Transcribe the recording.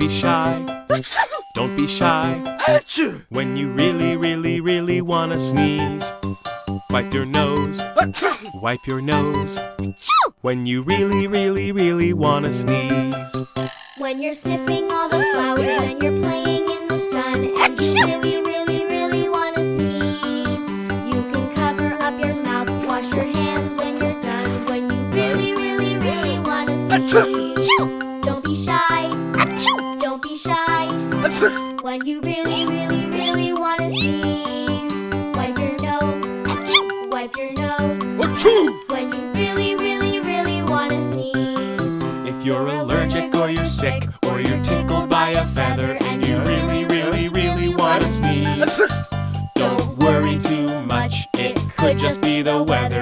be shy. Don't be shy. When you really, really, really wanna sneeze, wipe your nose. Wipe your nose. When you really, really, really wanna sneeze. When you're sniffing all the flowers and you're playing in the sun and you really, really, really wanna sneeze, you can cover up your mouth, wash your hands when you're done. When you really, really, really wanna sneeze, don't be shy. Don't be shy. When you really, really, really wanna sneeze, wipe your nose. Wipe your nose. When you really, really, really wanna sneeze. If you're allergic or you're sick or you're tickled by a feather and you really, really, really wanna sneeze, don't worry too much, it could just be the weather.